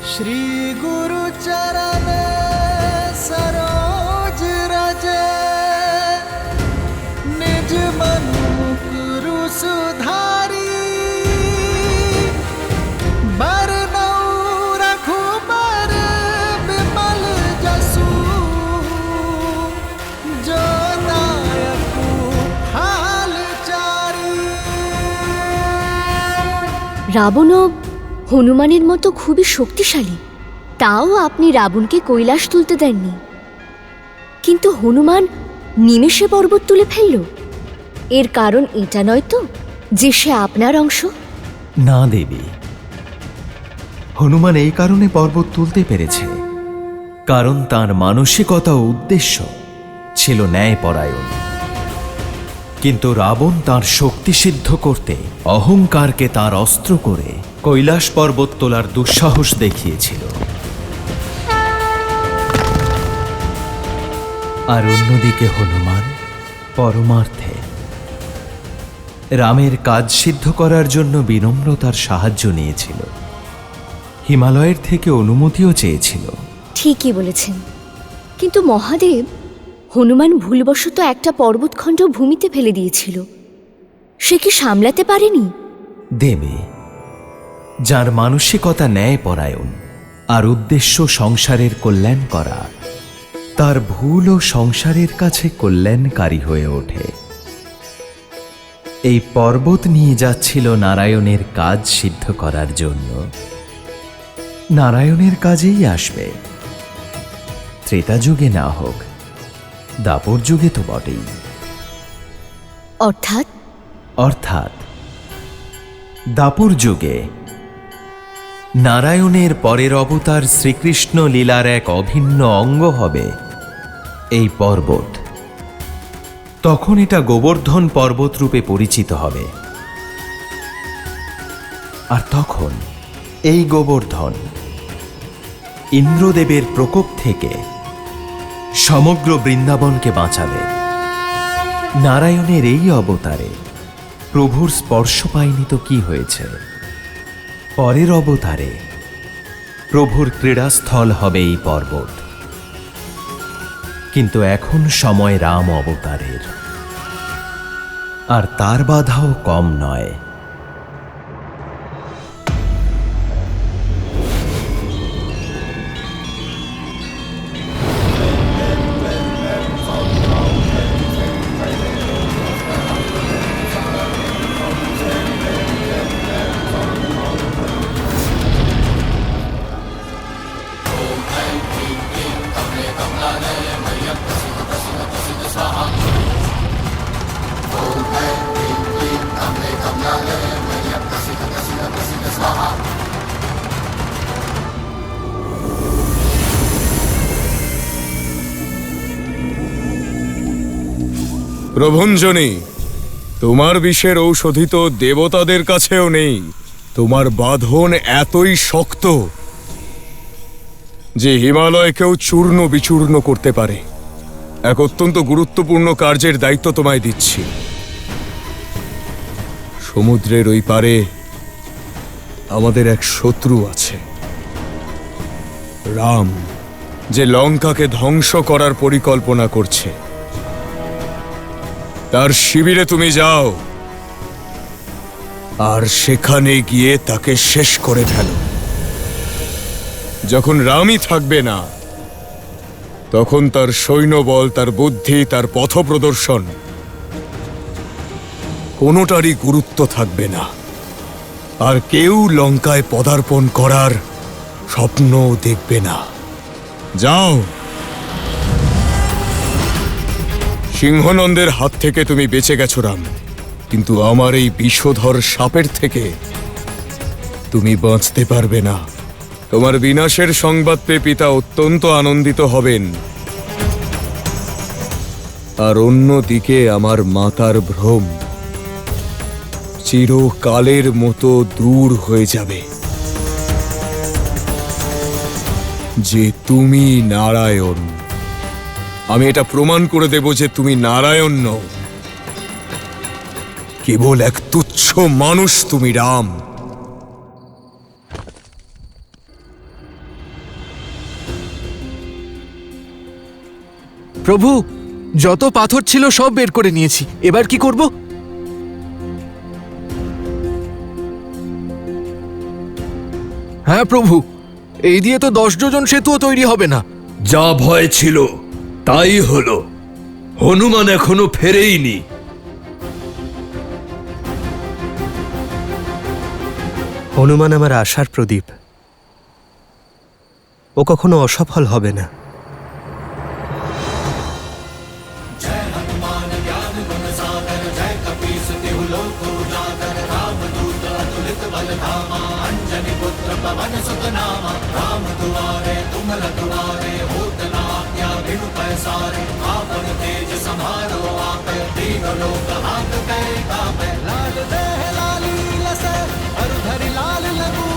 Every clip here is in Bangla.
श्री गुरु चरण सरोज रज निज मनु गुरु सुधारी बरनौ रघुबर विमल जसु जो नायक हाल चारी। রাবণও হনুমানের মতো খুবই শক্তিশালী, তাও আপনি রাবণকে কৈলাস তুলতে দেননি। কিন্তু হনুমান নিমেষে পর্বত তুলে ফেলল। এর কারণ এটা নয় তো যে সে আপনার অংশ? না দেবী, হনুমান এই কারণে পর্বত তুলতে পেরেছে কারণ তার মানসিকতা ও উদ্দেশ্য ছিল ন্যায়পরায়ণ। কিন্তু রাবণ তার শক্তি সিদ্ধ করতে অহংকারকে তার অস্ত্র করে কৈলাস পর্বত তোলার দুঃসাহস দেখিয়েছিল। আর অন্যদিকে হনুমান পরমার্থে রামের কাজ সিদ্ধ করার জন্য বিনম্রতার সাহায্য নিয়েছিল, হিমালয়ের থেকে অনুমতিও চেয়েছিল। ঠিকই বলেছেন, কিন্তু মহাদেব, হনুমান ভুলবশত একটা পর্বতখণ্ড ভূমিতে ফেলে দিয়েছিল। সে কি সামলাতে পারেনি? দেবী, যার মানসিকতা ন্যায়পরায়ণ আর উদ্দেশ্য সংসারের কল্যাণ করা, তার ভুলও সংসারের কাছে কল্যাণকারী হয়ে ওঠে। এই পর্বত নিয়ে যাচ্ছিল নারায়ণের কাজ সিদ্ধ করার জন্য। নারায়ণের কাজেই আসবে, ত্রেতা যুগে না হোক, দাপর যুগে তো বটেই। অর্থাৎ দাপর যুগে নারায়ণের পরের অবতার শ্রীকৃষ্ণ লীলার এক অভিন্ন অঙ্গ হবে এই পর্বত। তখন এটা গোবর্ধন পর্বত রূপে পরিচিত হবে। আর তখন এই গোবর্ধন ইন্দ্রদেবের প্রকোপ থেকে সমগ্র বৃন্দাবনকে বাঁচাবে। নারায়ণের এই অবতারে প্রভুর স্পর্শ পায়নি তো কি হয়েছে? পরের অবতারে প্রভুর ক্রীড়াস্থল হবে এই পর্বত। কিন্তু এখন সময় রাম অবতারের, আর তার বাধাও কম নয়। প্রভঞ্জনী, তোমার বিষের ঔষধি তো দেবতাদের কাছেও নেই। তোমার বাঁধন এতই শক্ত যে হিমালয়কেও চূর্ণ বিচূর্ণ করতে পারে। এক অত্যন্ত গুরুত্বপূর্ণ কার্যের দায়িত্ব তোমায় দিচ্ছি। সমুদ্রের ওই পারে আমাদের এক শত্রু আছে, রাম, যে লঙ্কাকে ধ্বংস করার পরিকল্পনা করছে। তার শিবিরে তুমি যাও আর সেখানে গিয়ে তাকে শেষ করে ফেলো। যখন রামই থাকবে না, তখন তার সৈন্যবল, তার বুদ্ধি, তার পথপ্রদর্শন কোনোটারই গুরুত্ব থাকবে না। আর কেউ লঙ্কায় পদার্পণ করার স্বপ্নও দেখবে না। যাও। সিংহনন্দের হাত থেকে তুমি বেঁচে গেছো রাম, কিন্তু আমার এই বিষধর সাপের থেকে তুমি বাঁচতে পারবে না। তোমার বিনাশের সংবাদ পেয়ে পিতা অত্যন্ত আনন্দিত হবেন, আর অন্যদিকে আমার মাতার ভ্রম চিরকালের মতো দূর হয়ে যাবে যে তুমি নারায়ণ। আমি এটা প্রমাণ করে দেব যে তুমি নারায়ণ নও, কেবল এক তুচ্ছ মানুষ তুমি রাম। প্রভু, যত পাথর ছিল সব বের করে নিয়েছি, এবার কি করব? হ্যাঁ প্রভু, এই দিয়ে তো 10 যোজন সেতুও তৈরি হবে না। যা ভয় ছিল তাই হলো। হনুমান এখনো ফেরেইনি। হনুমান আমার আশার প্রদীপ, ও কখনো অসফল হবে না। लाल देह लाली लसे अरुधरि लाल लगू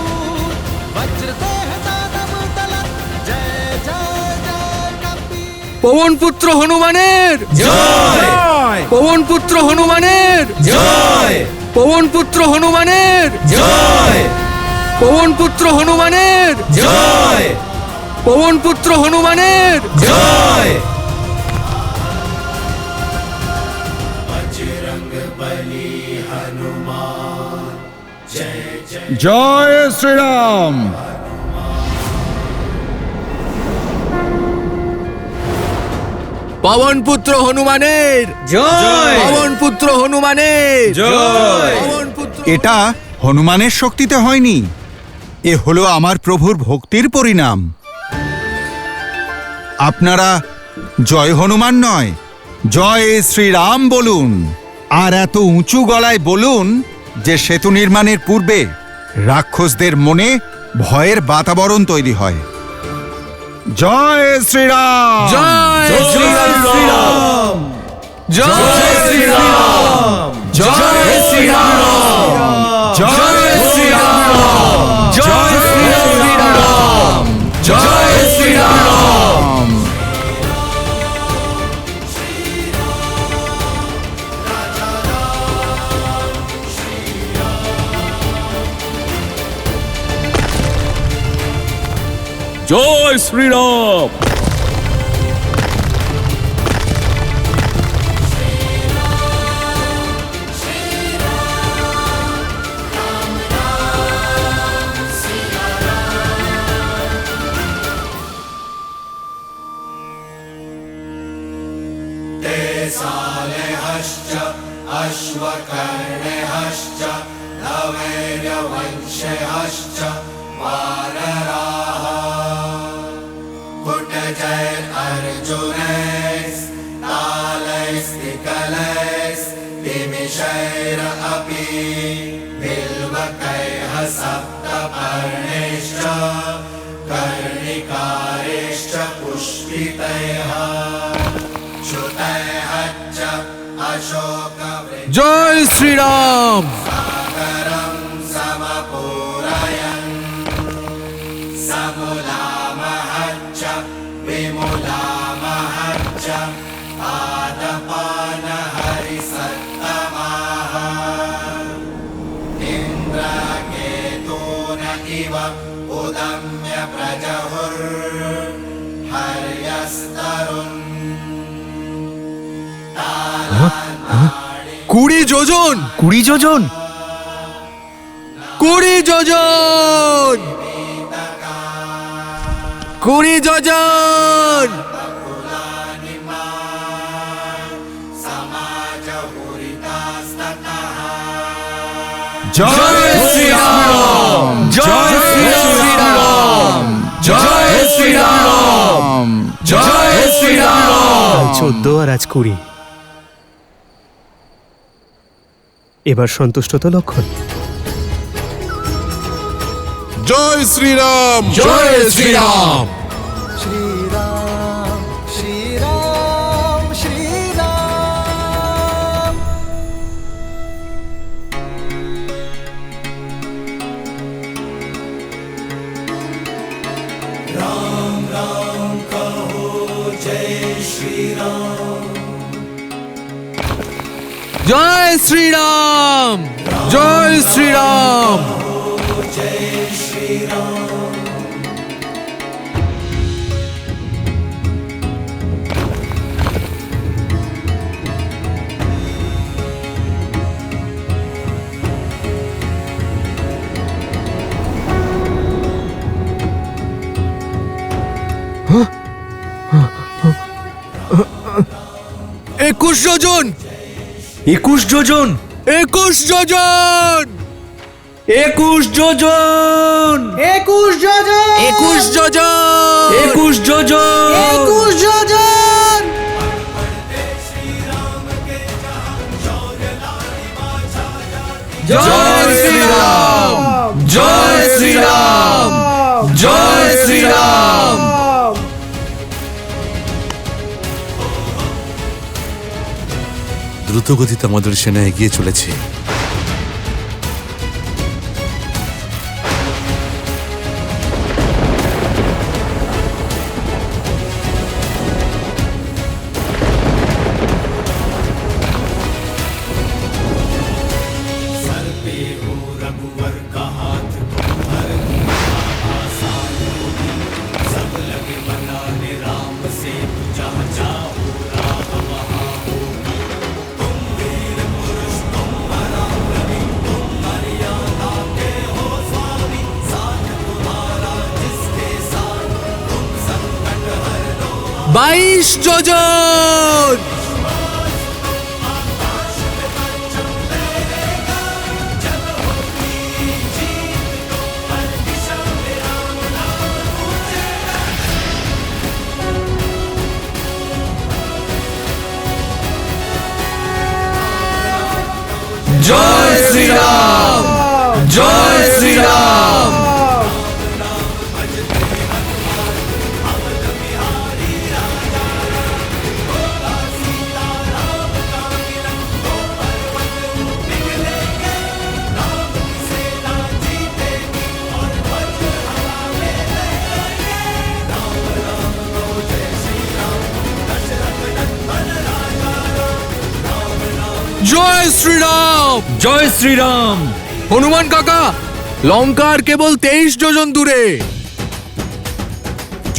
वज्र देह दानव दलन जय जय जय कपी পবন পুত্র হনুমানের জয়! পবন পুত্র হনুমানের জয়! পবন পুত্র হনুমানের জয়! পবন পুত্র হনুমানের জয়! পবন পুত্র হনুমানের জয়! জয় শ্রীরাম। পবন পুত্র হনুমানের জয়! পবন পুত্র হনুমানের জয়! পবন পুত্র এটা হনুমানের শক্তিতে হয়নি, এ হলো আমার প্রভুর ভক্তির পরিণাম। আপনারা জয় হনুমান নয়, জয় শ্রীরাম বলুন। আর এত উঁচু গলায় বলুন যে সেতু নির্মাণের পূর্বে রাক্ষসদের মনে ভয়ের বাতাবরণ তৈরি হয়। জয় শ্রীরাম। জয় শ্রীরাম! জয় শ্রীরাম! জয় শ্রীরাম! জয় শ্রীরাম! জয় শ্রীরাম! জয় শ্রীরাম! জয় শ্রীরাম! জয় শ্রীরাম! কুড়ি যোজন! 20 যোজন! 20 যোজন! 20 যোজন! জয় শ্রীরাম। জয় শ্রীরাম! জয় শ্রীরাম! জয় শ্রীরাম! 14 আর আজ 20। এবার সন্তুষ্ট তো লক্ষণ? জয় শ্রীরাম। জয় শ্রীরাম! श्री राम श्री राम श्री राम জয় শ্রীরাম! জয় শ্রীরাম! 21 যোজন 21 যোজন 21 যোজন 21 যোজন 21 যোজন 21 যোজন 21 যোজন 21 যোজন জয় শ্রীরাম জয় শ্রীরাম জয় শ্রীরাম। দ্রুতগতিতে আমাদের সেনা এগিয়ে চলেছে। বাইশ যোজন জয় শ্রীরাম জয় শ্রীরাম। জয় শ্রীরাম জয় শ্রীরাম। হনুমান কাকা, লঙ্কার কেবল 23 যোজন দূরে।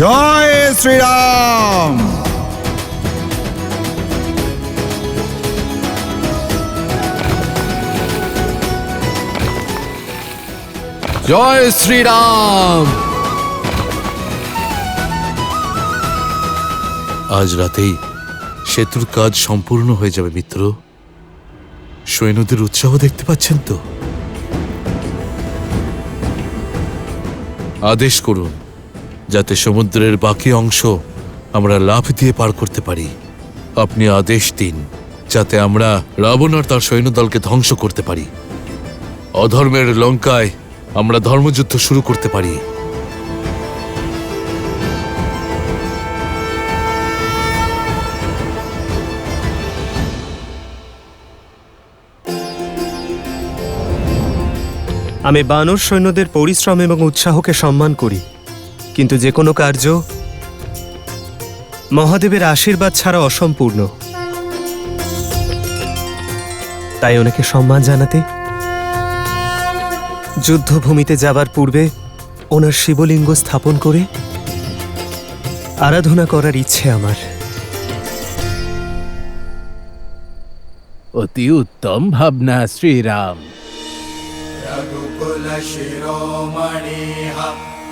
জয় শ্রীরাম। জয় শ্রীরাম। আজ রাতেই সেতুর কাজ সম্পূর্ণ হয়ে যাবে মিত্র। সৈন্যদের উৎসাহ দেখতে পাচ্ছেন তো? আদেশ করুন যাতে সমুদ্রের বাকি অংশ আমরা লাফ দিয়ে পার করতে পারি। আপনি আদেশ দিন যাতে আমরা রাবণ আর তার সৈন্যদলকে ধ্বংস করতে পারি। অধর্মের লঙ্কায় আমরা ধর্মযুদ্ধ শুরু করতে পারি। আমি বানর সৈন্যদের পরিশ্রম এবং উৎসাহকে সম্মান করি, কিন্তু যে কোনো কার্য মহাদেবের আশীর্বাদ ছাড়া অসম্পূর্ণ। তাই ওনাকে সম্মান জানাতে যুদ্ধভূমিতে যাবার পূর্বে ওনার শিবলিঙ্গ স্থাপন করে আরাধনা করার ইচ্ছে আমার। অতি উত্তম ভাবনা শ্রীরাম। रघुकुल शिरोमणिः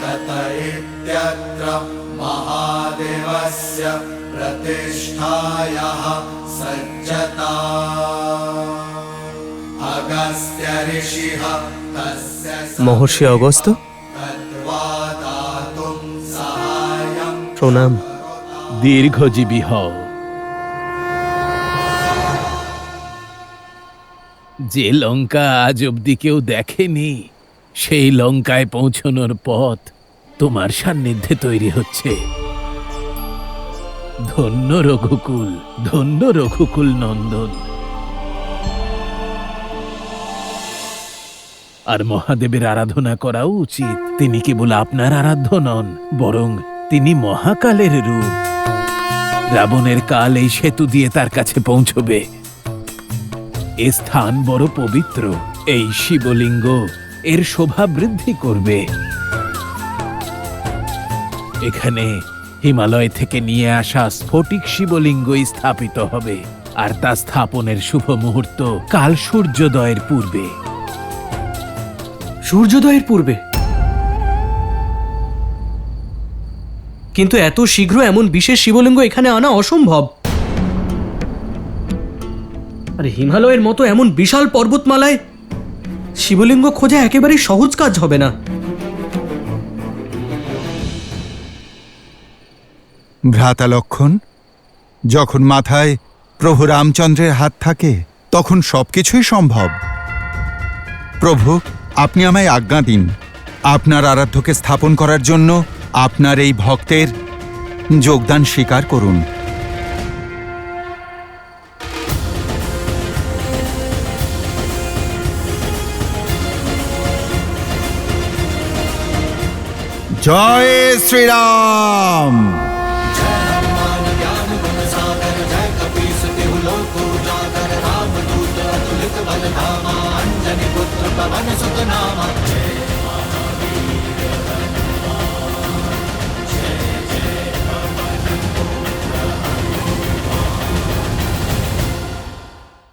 तत इत्यत्र महादेवस्य प्रतिष्ठायाः सज्जता अगस्त्य ऋषिः तस्य মহর্ষি অগস্ত্য, तद्वादातुं सहायं প্রণাম। দীর্ঘজীবী হও। যে লঙ্কা আজ অব্দি কেউ দেখেনি, সেই লঙ্কায় পৌঁছনোর পথ তোমার সান্নিধ্যে তৈরি হচ্ছে। ধন্য রঘুকুল নন্দন। আর মহাদেবের আরাধনা করাও উচিত। তিনি কেবল আপনার আরাধ্য নন, বরং তিনি মহাকালের রূপ। রাবণের কাল এই সেতু দিয়ে তার কাছে পৌঁছবে। এ স্থান বড় পবিত্র। এই শিবলিঙ্গ এর শোভা বৃদ্ধি করবে। এখানে হিমালয় থেকে নিয়ে আসা স্ফটিক শিবলিঙ্গই স্থাপিত হবে, আর তা স্থাপনের শুভ মুহূর্ত কাল সূর্যোদয়ের পূর্বে। সূর্যোদয়ের পূর্বে? কিন্তু এত শীঘ্র এমন বিশেষ শিবলিঙ্গ এখানে আনা অসম্ভব। আর হিমালয়ের মতো এমন বিশাল পর্বতমালায় শিবলিঙ্গ খোঁজা একেবারেই সহজ কাজ হবে না। ভ্রাতা লক্ষণ, যখন মাথায় প্রভু রামচন্দ্রের হাত থাকে তখন সবকিছুই সম্ভব। প্রভু, আপনি আমায় আজ্ঞা দিন আপনার আরাধ্যকে স্থাপন করার জন্য আপনার এই ভক্তের যোগদান স্বীকার করুন। জয় শ্রীরাম।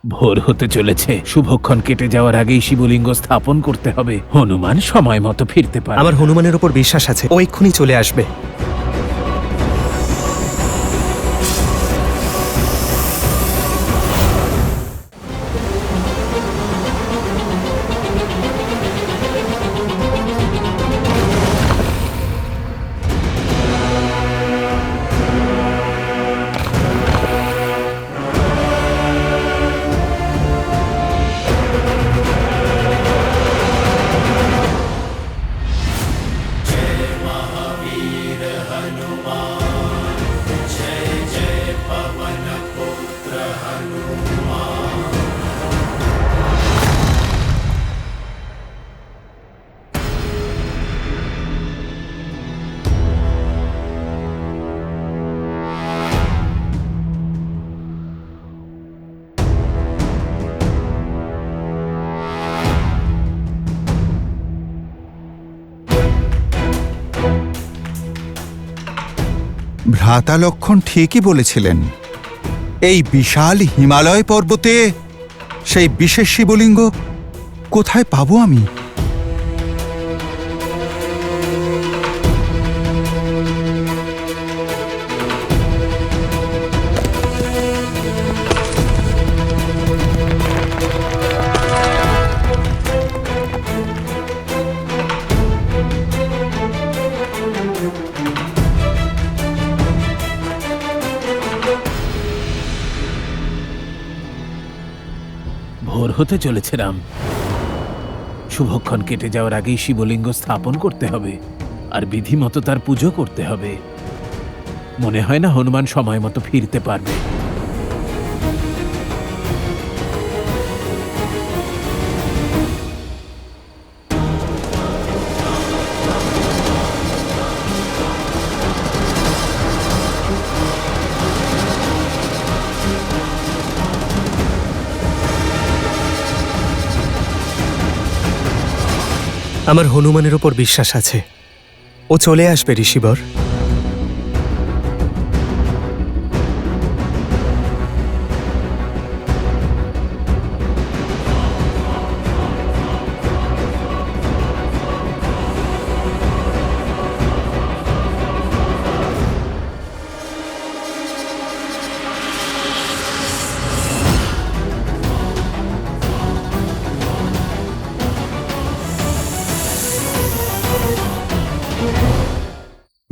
ভোর হতে চলেছে, শুভক্ষণ কেটে যাওয়ার আগেই শিবলিঙ্গ স্থাপন করতে হবে। হনুমান সময় মতো ফিরতে পারে। আমার হনুমানের উপর বিশ্বাস আছে, ও এক্ষুনি চলে আসবে। ভ্রাতা লক্ষণ ঠিকই বলেছিলেন, এই বিশাল হিমালয় পর্বতে সেই বিশেষ শিবলিঙ্গ কোথায় পাবো আমি? ভোর হতে চলেছে রাম, শুভক্ষণ কেটে যাওয়ার আগেই শিবলিঙ্গ স্থাপন করতে হবে আর বিধিমতো তার পুজো করতে হবে। মনে হয় না হনুমান সময় মতো ফিরতে পারবে। আমার হনুমানের উপর বিশ্বাস আছে, ও চলে আসবে ঋষিবর।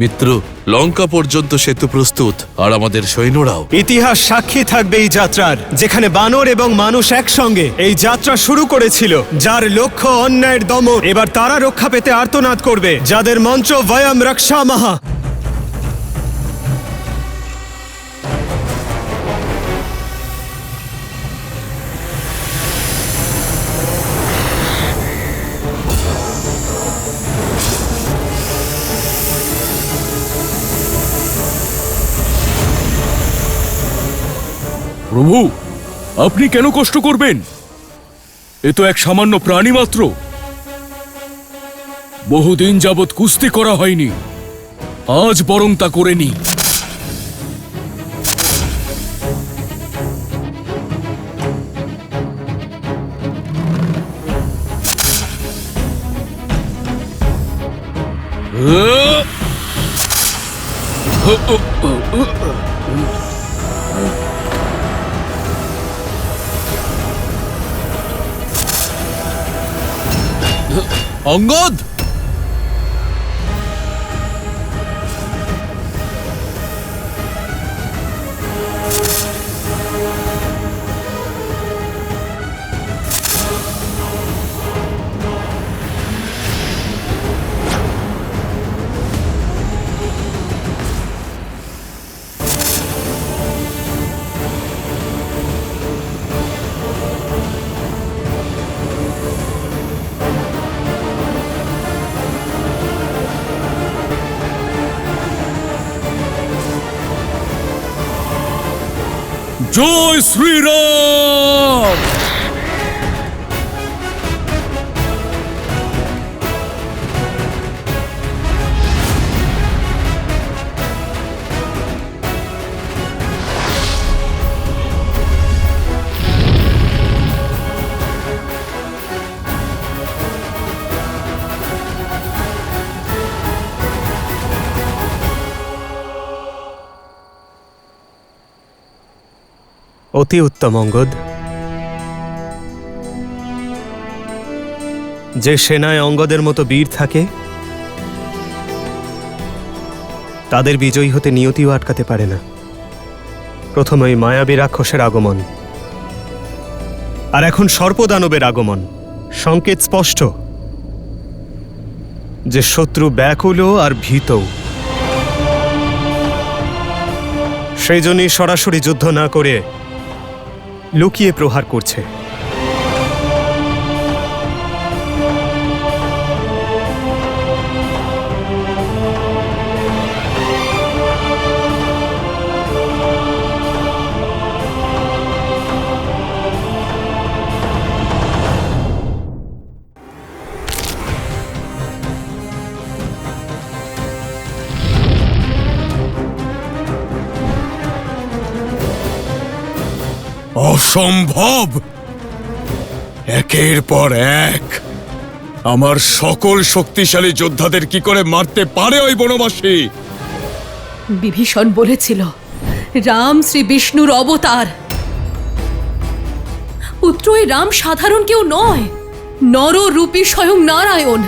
মিত্র, লঙ্কা পর্যন্ত সেতু প্রস্তুত, আর আমাদের সৈন্যরাও। ইতিহাস সাক্ষী থাকবে এই যাত্রার, যেখানে বানর এবং মানুষ একসঙ্গে এই যাত্রা শুরু করেছিল। যার লক্ষ্য অন্যায়ের দমন, এবার তারা রক্ষা পেতে আর্তনাদ করবে, যাদের মন্ত্র বয়ম রক্ষামহা। প্রভু, আপনি কেন কষ্ট করবেন? এ তো এক সামান্য প্রাণী মাত্র। বহুদিন যাবৎ কুস্তি করা হয়নি, আজ বরং তা করে নি। অঙ্গদ! জয় শ্রীরাম! অতি উত্তম অঙ্গদ। যে সেনায় অঙ্গদের মতো বীর থাকে তাদের বিজয়ী হতে নিয়তিও আটকাতে পারে না। প্রথমে ওই মায়াবী রাক্ষসের আগমন, আর এখন সর্পদানবের আগমন। সংকেত স্পষ্ট যে শত্রু ব্যাকুলও আর ভীতও। সেই জন্যই সরাসরি যুদ্ধ না করে লুকিয়ে প্রহার করছে। অসম্ভব! একের পর এক আমার সকল শক্তিশালী যোদ্ধাদের কি করে মারতে পারে ওই বনবাসী? বিভীষণ বলেছিল রাম শ্রী বিষ্ণুর অবতার। পুত্র এই রাম সাধারণ কেউ নয়, নররূপী স্বয়ং নারায়ণ।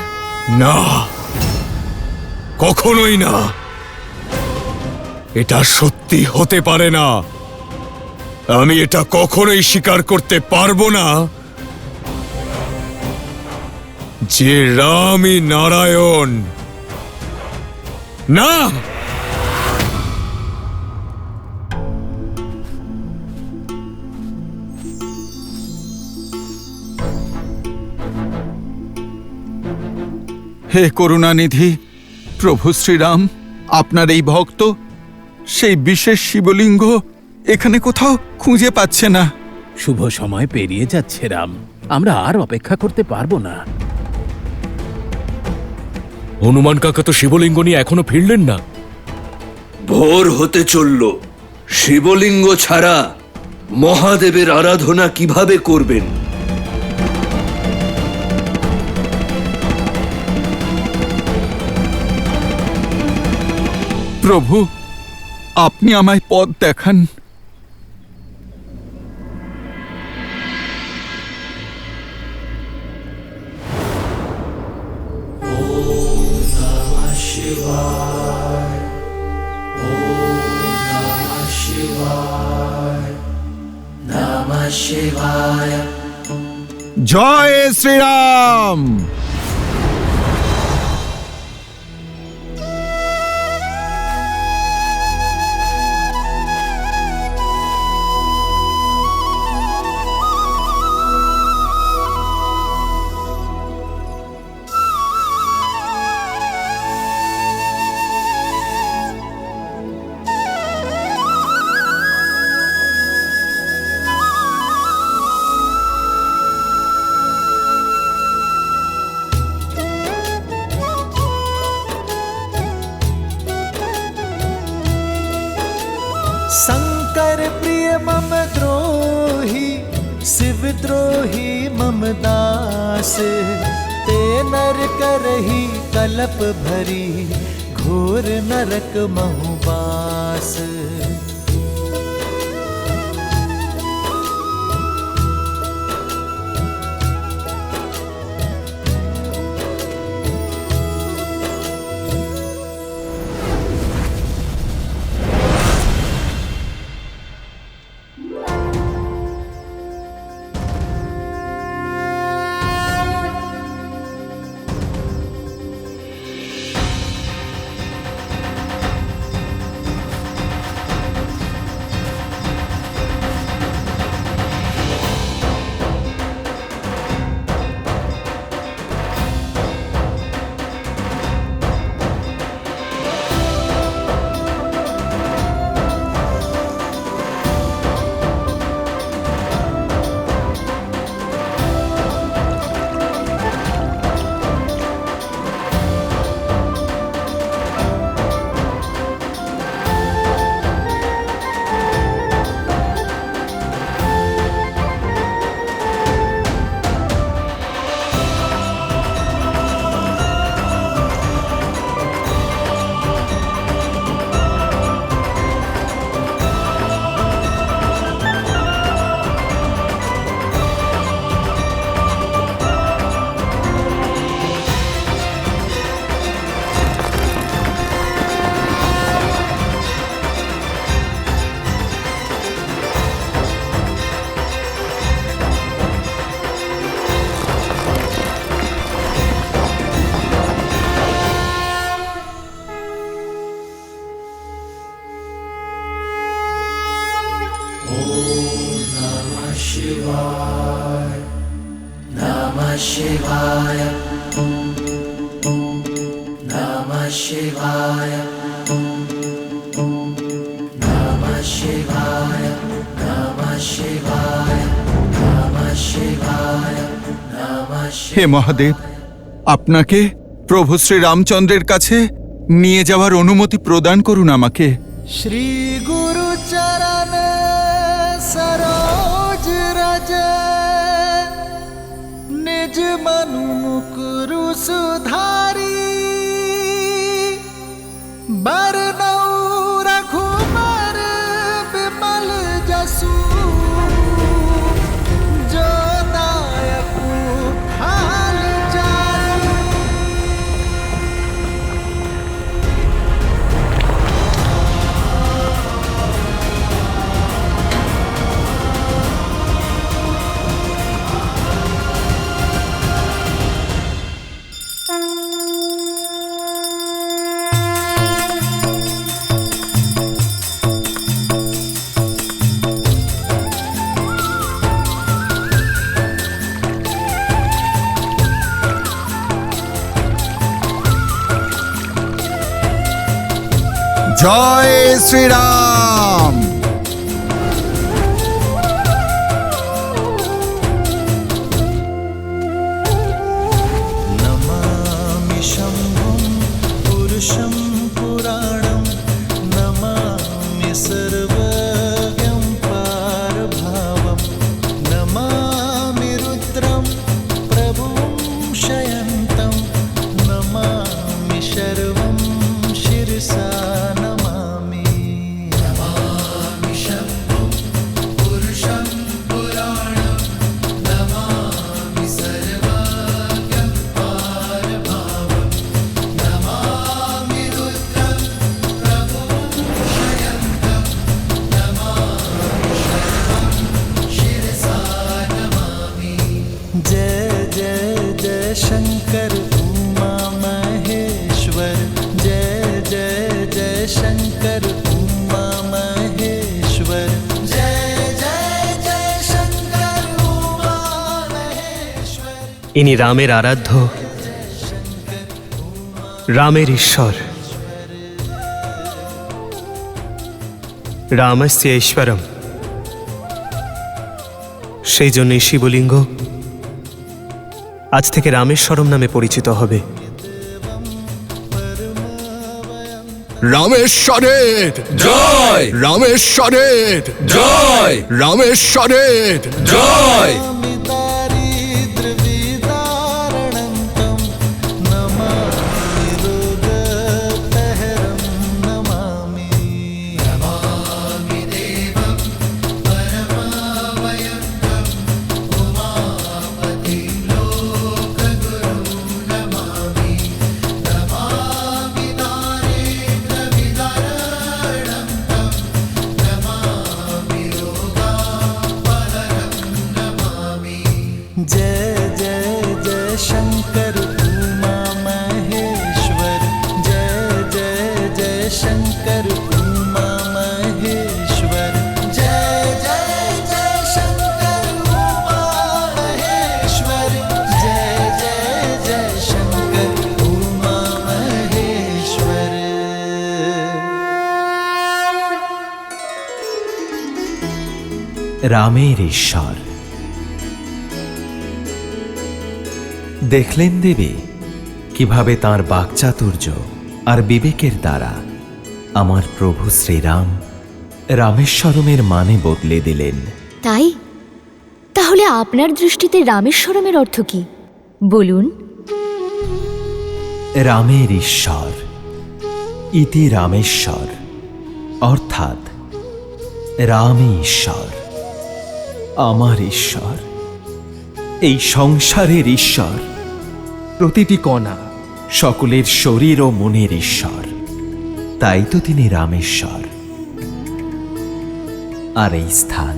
না, কখনোই না। এটা সত্যি হতে পারে না। আমি এটা কখনোই স্বীকার করতে পারবো না যে রামই নারায়ণ। না, হে করুণানিধি প্রভু শ্রীরাম, আপনার এই ভক্ত সেই বিশেষ শিবলিঙ্গ এখানে কোথাও খুঁজে পাচ্ছে না। শুভ সময় পেরিয়ে যাচ্ছে রাম, আমরা আর অপেক্ষা করতে পারবো না। হনুমান কাকা তো শিবলিঙ্গ নিয়ে এখনো ফিরলেন না। ভোর হতে চলল, শিবলিঙ্গ ছাড়া মহাদেবের আরাধনা কিভাবে করবেন? প্রভু, আপনি আমায় পথ দেখান। জয় শ্রীরাম। शंकर प्रिय मम द्रोही, शिव द्रोही मम दास। ते नर करही कलप भरी, घोर नरक महु वास। হে মহাদেব, আপনাকে প্রভু শ্রী রামচন্দ্রের কাছে নিয়ে যাওয়ার অনুমতি প্রদান করুন আমাকে। श्री गुरु चरण सरोज रज, निज मनु मुकुरु सुधारी। बरनौ रघुबर विमल जसु, जो दायकु हाल जारी। জয় শ্রীরাম। नमामि शम्भुं पुरुषं पुराणं, नमामि सर्वज्ञं पारभावं, नमामि रुद्रं प्रभुं शयन्तं, नमामि शर्वं शिरसा नमामि। नमामि शम्भुं पुरुषं पुराणं, नमामि सर्वज्ञं पारभावं, नमामि रुद्रं प्रभुं शयन्तं, नमामि शर्वं शिरसा नमामि। जय जय जय शंकर उमा महेश्वर, जय जय जय शंकर उमा महेश्वर, जय जय जय शंकर उमा महेश्वर। ইনি রামের আরাধ্য, রামের ঈশ্বর। রামস্য ঈশ্বরম। সেই জন্যই শিবলিঙ্গ আজ থেকে রামেশ্বরম নামে পরিচিত হবে। রামেশ্বরের জয়! রামেশ্বরের জয়! রামেশ্বরের জয়! दारिद्र्यविदारणन्तं, नमामि रोगपहरं नमामि। शंकर उमा महेश्वर जय जय जय शंकर उमा महेश्वर जय जय जय शंकर उमा महेश्वर। রামের ঈশ্বর। দেখলেন দেবী কিভাবে তাঁর বাকচাতুর্য আর বিবেকের দ্বারা আমার প্রভু শ্রীরাম রামেশ্বরমের মানে বদলে দিলেন। তাই তাহলে আপনার দৃষ্টিতে রামেশ্বরমের অর্থ কি বলুন? রামের ঈশ্বর ইতি রামেশ্বর, অর্থাৎ রামই ঈশ্বর, আমার ঈশ্বর, এই সংসারের ঈশ্বর, প্রতিটি কণা, সকলের শরীর ও মনের ঈশ্বর। তাই তো তিনি রামেশ্বর। আর এই স্থান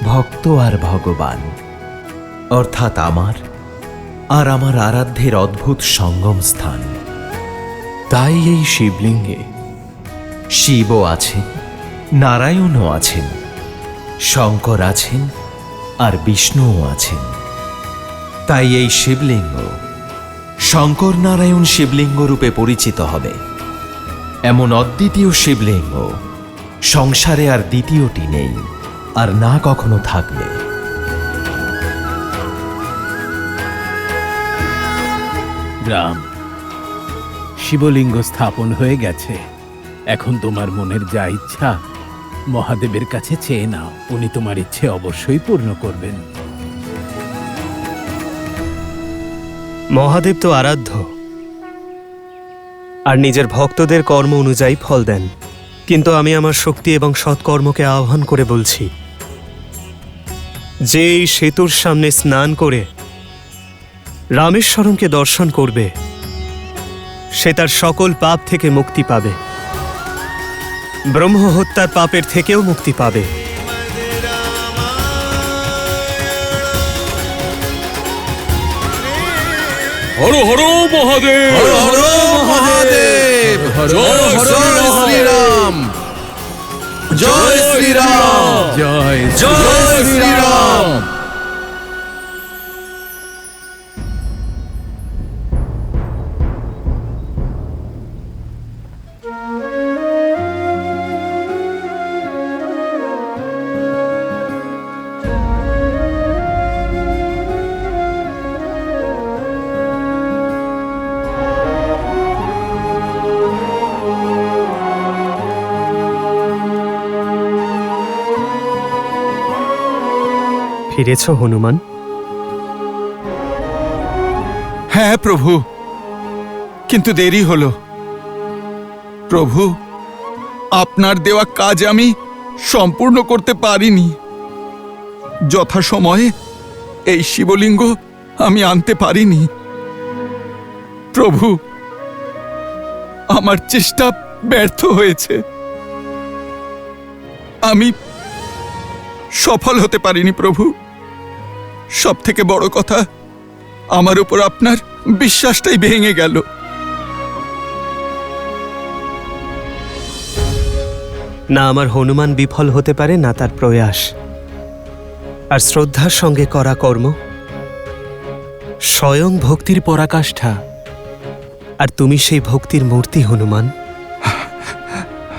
ভক্ত আর ভগবান, অর্থাৎ আমার আর আমার আরাধ্যের অদ্ভুত সঙ্গম স্থান। তাই এই শিবলিঙ্গে শিবও আছেন, নারায়ণও আছেন, শঙ্কর আছেন আর বিষ্ণুও আছেন। তাই এই শিবলিঙ্গ শঙ্কর নারায়ণ শিবলিঙ্গ রূপে পরিচিত হবে। এমন অদ্বিতীয় শিবলিঙ্গ সংসারে আর দ্বিতীয়টি নেই, আর না কখনো থাকবে। রাম, শিবলিঙ্গ স্থাপন হয়ে গেছে। এখন তোমার মনের যা ইচ্ছা মহাদেবের কাছে চেয়ে নাও, উনি তোমার ইচ্ছে অবশ্যই পূর্ণ করবেন। মহাদেব তো আরাধ্য আর নিজের ভক্তদের কর্ম অনুযায়ী ফল দেন, কিন্তু আমি আমার শক্তি এবং সৎকর্মকে আহ্বান করে বলছি, যে এই সেতুর সামনে স্নান করে রামেশ্বরমকে দর্শন করবে সে তার সকল পাপ থেকে মুক্তি পাবে, ব্রহ্ম হত্যার পাপের থেকেও মুক্তি পাবে। হর হর মহাদেব, হর হর মহাদেব, জয় শ্রীরাম, জয় শ্রীরাম, জয় জয় শ্রীরাম। ফিরেছ হনুমান? হ্যাঁ প্রভু, কিন্তু দেরি হলো। প্রভু, আপনার দেওয়া কাজ আমি সম্পূর্ণ করতে পারিনি। যথাসময়ে এই শিবলিঙ্গ আমি আনতে পারিনি। প্রভু, আমার চেষ্টা ব্যর্থ হয়েছে। আমি সফল হতে পারিনি প্রভু। সব থেকে বড় কথা, আমার উপর আপনার বিশ্বাসটাই ভেঙে গেল। না আমার হনুমান বিফল হতে পারে, না তার প্রয়াস। আর শ্রদ্ধার সঙ্গে করা কর্ম স্বয়ং ভক্তির পরাকাষ্ঠা। আর তুমি সেই ভক্তির মূর্তি হনুমান।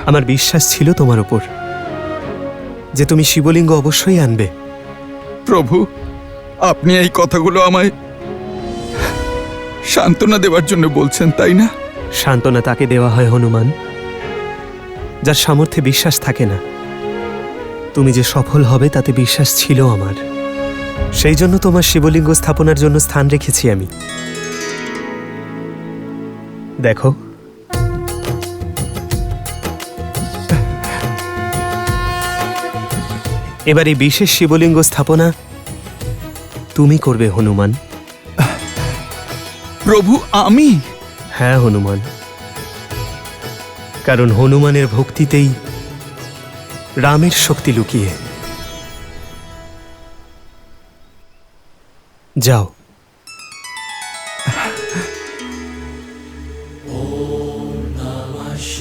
আমার বিশ্বাস ছিল তোমার উপর যে তুমি শিবলিঙ্গ অবশ্যই আনবে। প্রভু, আপনি এই কথাগুলো আমায় সান্ত্বনা দেওয়ার জন্য বলছেন, তাই না? সান্ত্বনা তাকে দেওয়া হয় হনুমান যার সামর্থ্যে বিশ্বাস থাকে না। তুমি যে সফল হবে তাতে বিশ্বাস ছিল আমার। সেই জন্য তোমার শিবলিঙ্গ স্থাপনার জন্য স্থান রেখেছি আমি। দেখো, এবার এই বিশেষ শিবলিঙ্গ স্থাপনা তুমি করবে হনুমান। প্রভু, আমি? হ্যাঁ হনুমান, কারণ হনুমানের ভক্তিতেই রামের শক্তি লুকিয়ে। যাও। ওম নমঃ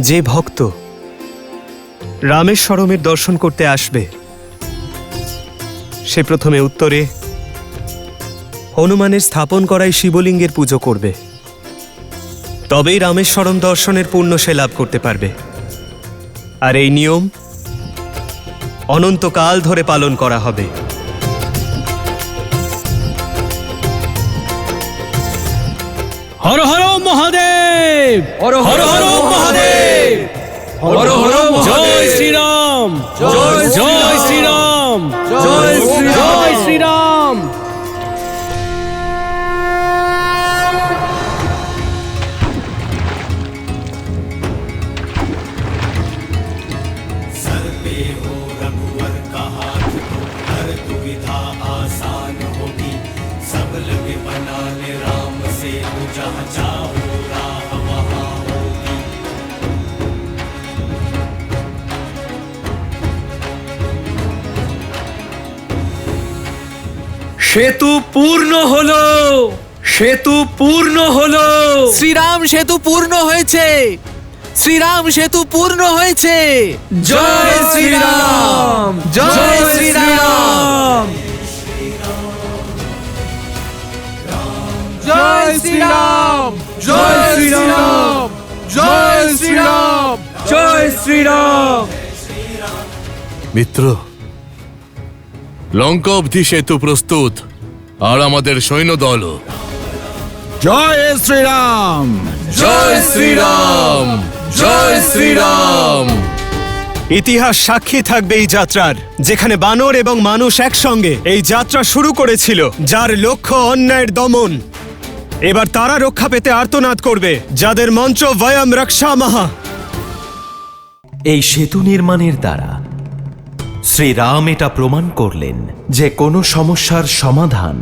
যে ভক্ত রামেশ্বরমের দর্শন করতে আসবে সে প্রথমে উত্তরে হনুমানের স্থাপন করাই শিবলিঙ্গের পুজো করবে, তবেই রামেশ্বরম দর্শনের পুণ্য সে লাভ করতে পারবে। আর এই নিয়ম অনন্তকাল ধরে পালন করা হবে। হর হর মহাদেব, হর হর মহাদেব, হর হর জয় শ্রীরাম, জয় জয় শ্রীরাম, জয় জয় শ্রীরাম। সেতু পূর্ণ হলো, সেতু পূর্ণ হলো। শ্রীরাম সেতু পূর্ণ হয়েছে, শ্রীরাম সেতু পূর্ণ হয়েছে। জয় শ্রীরাম, জয় শ্রীরাম, জয় শ্রীরাম, জয় শ্রীরাম, জয় শ্রীরাম, জয় শ্রীরাম। মিত্র, লঙ্কা অবধি সেতু প্রস্তুত, আর আমাদের সৈন্যদলও। জয় শ্রীরাম, জয় শ্রীরাম, জয় শ্রীরাম। ইতিহাস সাক্ষী থাকবে এই যাত্রার, যেখানে বানর এবং মানুষ একসঙ্গে এই যাত্রা শুরু করেছিল, যার লক্ষ্য অন্যায়ের দমন। এবার তারা রক্ষা পেতে আর্তনাদ করবে, যাদের মন্ত্র বয়ম রক্ষামহা। এই সেতু নির্মাণের দ্বারা শ্রীরাম এটা প্রমাণ করলেন যে কোনো সমস্যার সমাধান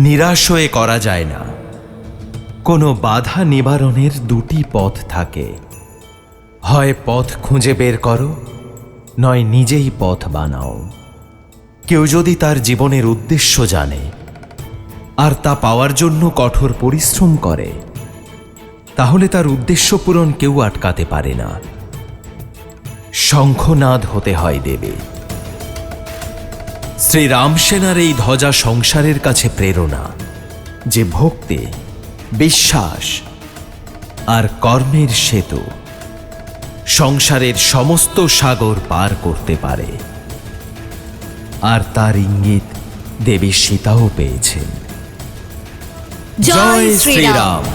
নিরাশ হয়ে করা যায় না। কোনো বাধা নিবারণের দুটি পথ থাকে, হয় পথ খুঁজে বের করো, নয় নিজেই পথ বানাও। কেউ যদি তার জীবনের উদ্দেশ্য জানে আর তা পাওয়ার জন্য কঠোর পরিশ্রম করে, তাহলে তার উদ্দেশ্য পূরণ কেউ আটকাতে পারে না। শঙ্খনাদ হতে হয় দেবে। শ্রীরাম সেনার এই ধ্বজা সংসারের কাছে প্রেরণা, যে ভক্তি, বিশ্বাস আর কর্মের সেতু সংসারের সমস্ত সাগর পার করতে পারে। আর তার ইঙ্গিত দেবী সীতাও পেয়েছেন। জয় শ্রীরাম।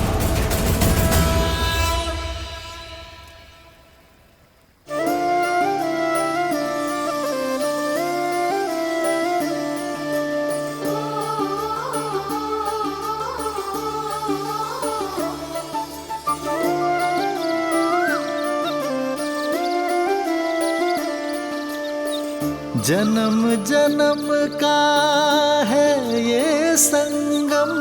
जन्म जन्म का है ये संगम,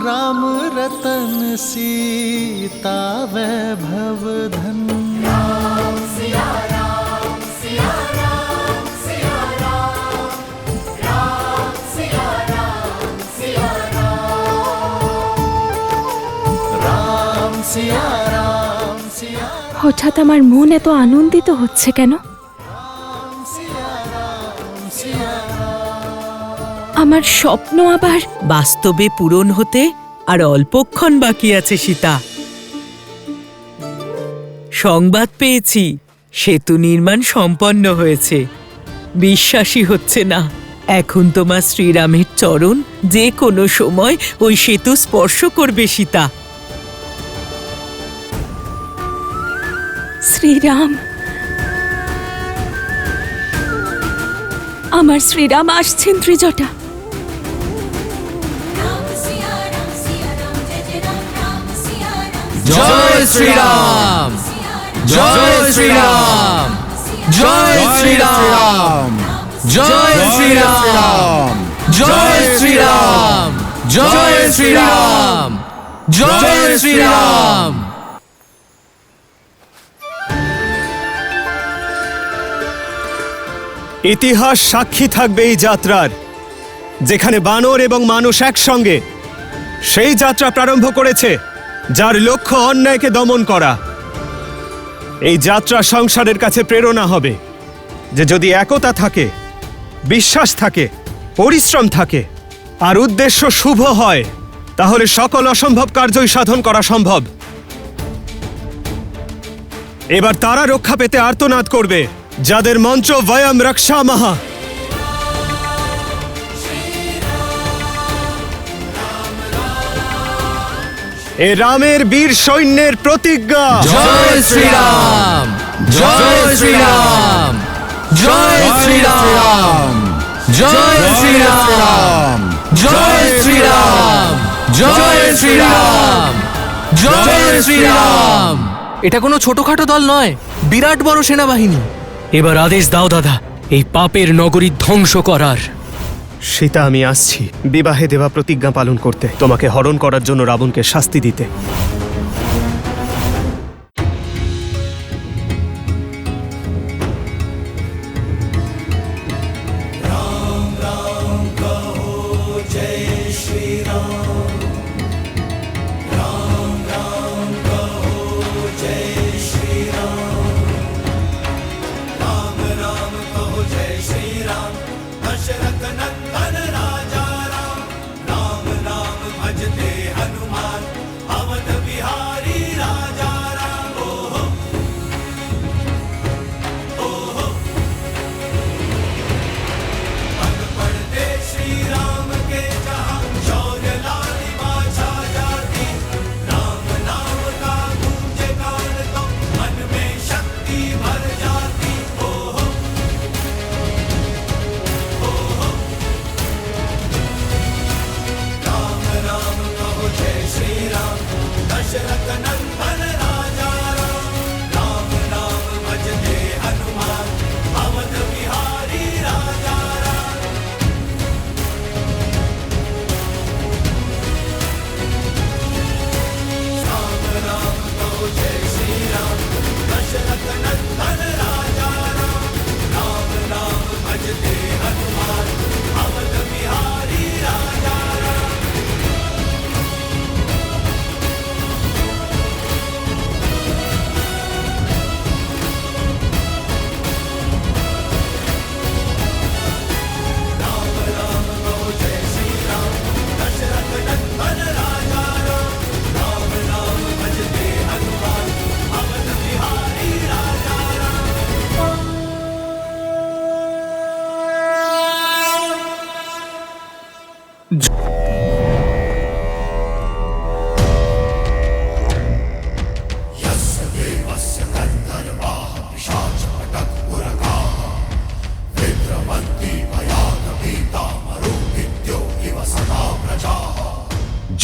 राम रतन सीता वैभव धन। राम सिया राम, सिया राम, सिया राम, राम सिया राम, सिया राम, राम सिया राम, सिया। হঠাৎ আমার মন এত আনন্দিত হচ্ছে কেন? আমার স্বপ্ন আবার বাস্তবে পূরণ হতে আর অল্পক্ষণ বাকি আছে সীতা। সংবাদ পেয়েছি সেতু নির্মাণ সম্পন্ন হয়েছে। বিশ্বাসই হচ্ছে না, এখন তোমার শ্রীরামের চরণ যে কোনো সময় ওই সেতু স্পর্শ করবে সীতা। শ্রীরাম, আমার শ্রীরাম আসছেন ত্রিজটা। জয় শ্রীরাম, জয় শ্রীরাম, জয় শ্রীরাম, জয় শ্রীরাম, জয় শ্রীরাম, জয় শ্রীরাম, জয় শ্রীরাম। ইতিহাস সাক্ষী থাকবে এই যাত্রার, যেখানে বানর এবং মানুষ একসঙ্গে সেই যাত্রা প্রারম্ভ করেছে যার লক্ষ্য অন্যায়কে দমন করা। এই যাত্রা সংসারের কাছে প্রেরণা হবে যে যদি একতা থাকে, বিশ্বাস থাকে, পরিশ্রম থাকে আর উদ্দেশ্য শুভ হয়, তাহলে সকল অসম্ভব কার্যই সাধন করা সম্ভব। এবার তারা রক্ষা পেতে আর্তনাদ করবে যাদের মন্ত্র বয়ম রক্ষামহ। এ রামের বীর সৈন্যের প্রতিজ্ঞা। জয় শ্রীরাম, জয় শ্রীরাম, জয় শ্রীরাম, জয় শ্রীরাম, জয় শ্রীরাম, জয় শ্রীরাম, জয় শ্রীরাম। এটা কোনো ছোটখাটো দল নয়, বিরাট বড় সেনাবাহিনী। এবার আদেশ দাও দাদা, এই পাপের নগরী ধ্বংস করার। সীতা, আমি আসছি বিবাহে দেওয়া প্রতিজ্ঞা পালন করতে, তোমাকে হরণ করার জন্য রাবণকে শাস্তি দিতে।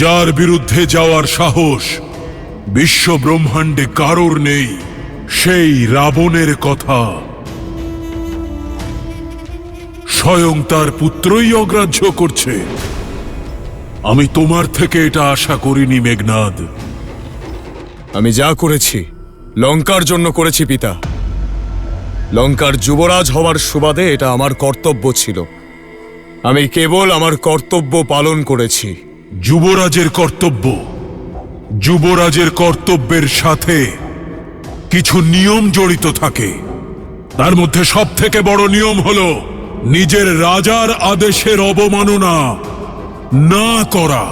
যার বিরুদ্ধে যাওয়ার সাহস বিশ্ব ব্রহ্মাণ্ডে কারোর নেই, সেই রাবণের কথা স্বয়ং তার পুত্রই অগ্রাহ্য করছে। আমি তোমার থেকে এটা আশা করিনি মেঘনাদ। আমি যা করেছি লঙ্কার জন্য করেছি পিতা। লঙ্কার যুবরাজ হওয়ার সুবাদে এটা আমার কর্তব্য ছিল। আমি কেবল আমার কর্তব্য পালন করেছি। যুবরাজের কর্তব্য, যুবরাজের কর্তব্যের সাথে কিছু নিয়ম জড়িত থাকে। তার মধ্যে সবথেকে বড় নিয়ম হলো নিজের রাজার আদেশের অবমাননা না করা।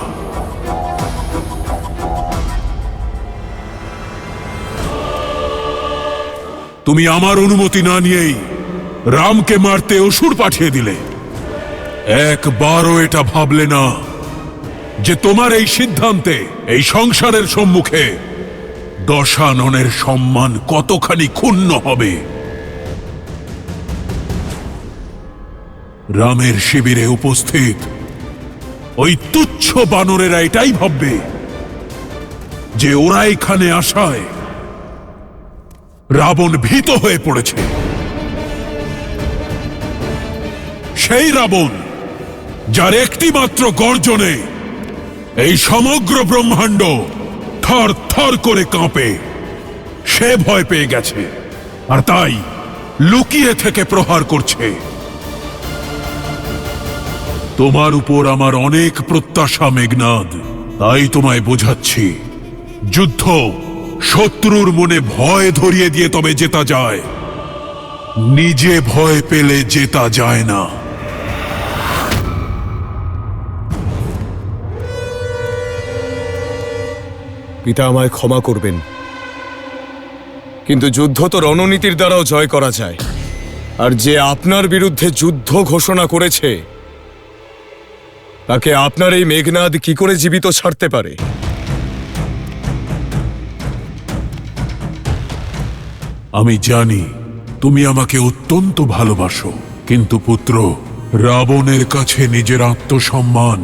তুমি আমার অনুমতি না নিয়েই রামকে মারতে অসুর পাঠিয়ে দিলে। একবারও এটা ভাবলে না যে তোমার এই সিদ্ধান্তে এই সংসারের সম্মুখে দশাননের সম্মান কতখানি ক্ষুণ্ণ হবে। রামের শিবিরে উপস্থিত ওই তুচ্ছ বানরেরা এটাই ভাববে যে ওরা এখানে আসায় রাবণ ভীত হয়ে পড়েছে। সেই রাবণ যার একটি মাত্র গর্জনে এই সমগ্র ব্রহ্মাণ্ড থর থর করে কাঁপে, সে ভয় পেয়ে গেছে আর তাই লুকিয়ে থেকে প্রহার করছে। তোমার উপর আমার অনেক প্রত্যাশা মেঘনাদ, তাই তোমায় বোঝাচ্ছি, যুদ্ধ শত্রুর মনে ভয় ধরিয়ে দিয়ে তবে জেতা যায়, নিজে ভয় পেলে জেতা যায় না। পিতা আমায় ক্ষমা করবেন, কিন্তু যুদ্ধ তো রণনীতির দ্বারাও জয় করা যায়। আর যে আপনার বিরুদ্ধে যুদ্ধ ঘোষণা করেছে তাকে আপনার এই মেঘনাদ কি করে জীবিত ছাড়তে পারে? আমি জানি তুমি আমাকে অত্যন্ত ভালোবাসো, কিন্তু পুত্র, রাবণের কাছে নিজের আত্মসম্মান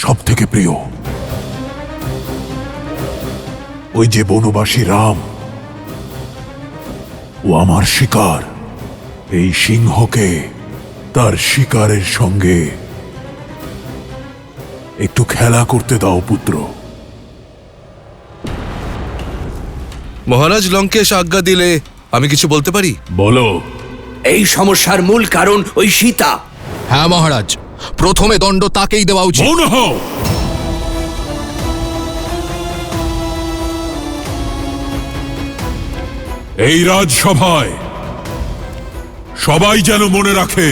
সব থেকে প্রিয়। ওই যে বনবাসী রাম, ও আমার শিকার। এই সিংহকে তার শিকারের সঙ্গে একটু খেলা করতে দাও পুত্র। মহারাজ লঙ্কেশ আজ্ঞা দিলে আমি কিছু বলতে পারি? বলো। এই সমস্যার মূল কারণ ওই সীতা। হ্যাঁ মহারাজ, প্রথমে দণ্ড তাকেই দেওয়া উচিত। মৌন হও। এই রাজসভায় সবাই যেন মনে রাখে,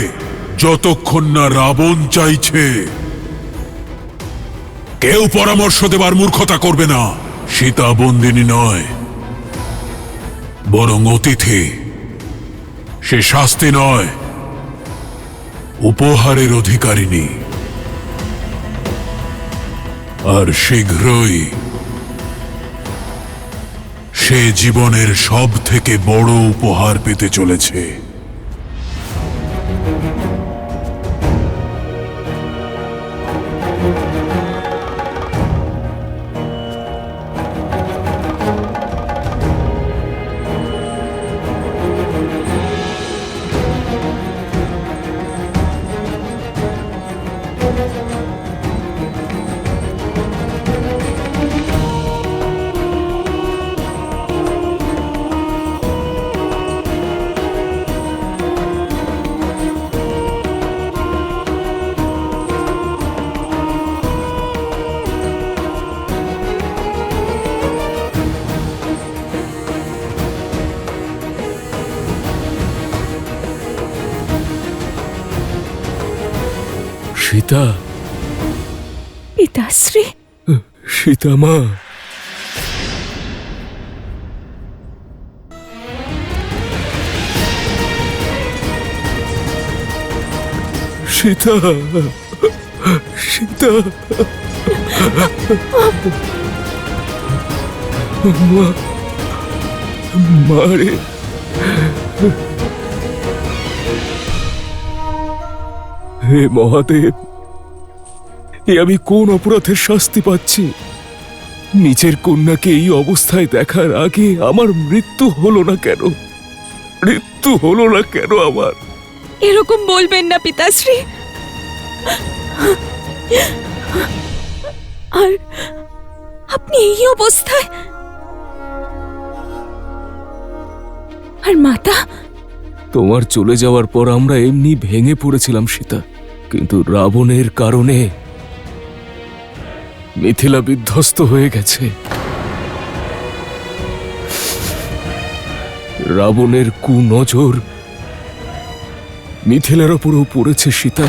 যতক্ষণ না রাবণ চাইছে কেউ পরামর্শ দেবার মূর্খতা করবে না। সীতা বন্দিনী নয়, বরং অতিথি। সে শাস্তি নয়, উপহারের অধিকারিণী। আর শীঘ্রই সে জীবনের সব থেকে বড় উপহার পেতে চলেছে। সীতা, পিতাশ্রী, সীতা মা, সীতা, সীতা, মারে। হে মহাদেব, এ আমি কোন অপরাধের শাস্তি পাচ্ছি? নিজের কন্যাকে এই অবস্থায় দেখার আগে আমার মৃত্যু হলো না কেন? মৃত্যু হলো না কেন আমার? এরকম বলবেন না পিতাশ্রী। আর আপনি এই অবস্থায়, আর মাতা? তোমার চলে যাওয়ার পর আমরা এমনি ভেঙে পড়েছিলাম সীতা, কিন্তু রাবণের কারণে মিথিলা বিধ্বস্ত হয়ে গেছে। রাবণের কুনজর মিথিলার ওপরও পড়েছে সীতা,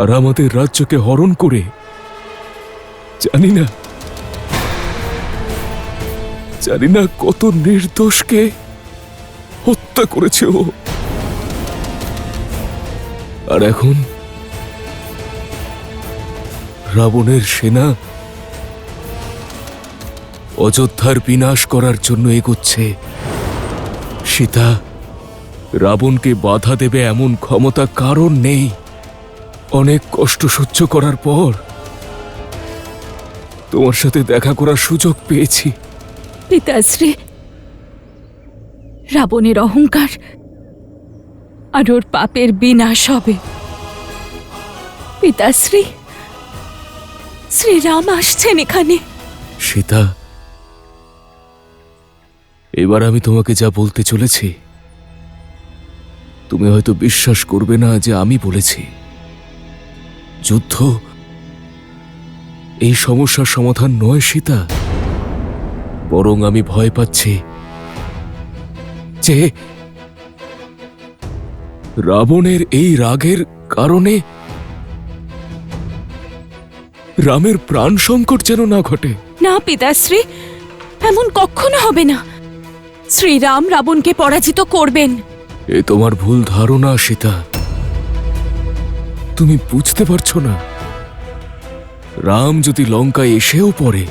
আর আমাদের রাজ্যকে হরণ করে জানি না কত নির্দোষকে হত্যা করেছে ও। আর এখন রাবণের সেনা অযোধ্যার বিনাশ করার জন্য এগোচ্ছে। সীতা, রাবণকে বাধা দেবে এমন ক্ষমতা কারণ নেই। অনেক কষ্ট সহ্য করার পর তোমার সাথে দেখা করার সুযোগ পেয়েছি। পিতাশ্রী, রাবণের অহংকার আর ওর পাপের বিনাশ হবে। পিতাশ্রী, শ্রীরাম আসছেন এখানে। সীতা, এবার আমি তোমাকে যা বলতে চলেছি তুমি হয়তো বিশ্বাস করবে না যে আমি বলেছি। যুদ্ধ এই সমস্যার সমাধান নয় সীতা, বরং আমি ভয় পাচ্ছি যে রাবণের এই রাগের কারণে রামের প্রাণ সংকট যেন না ঘটে। না পিতাশ্রী, এমন কখনো হবে না। শ্রীরাম রাবণকে পরাজিত করবেন। এ তোমার ভুল ধারণা সীতা, তুমি বুঝতে পারছো না। রাম যদি লঙ্কায় এসেও পড়ে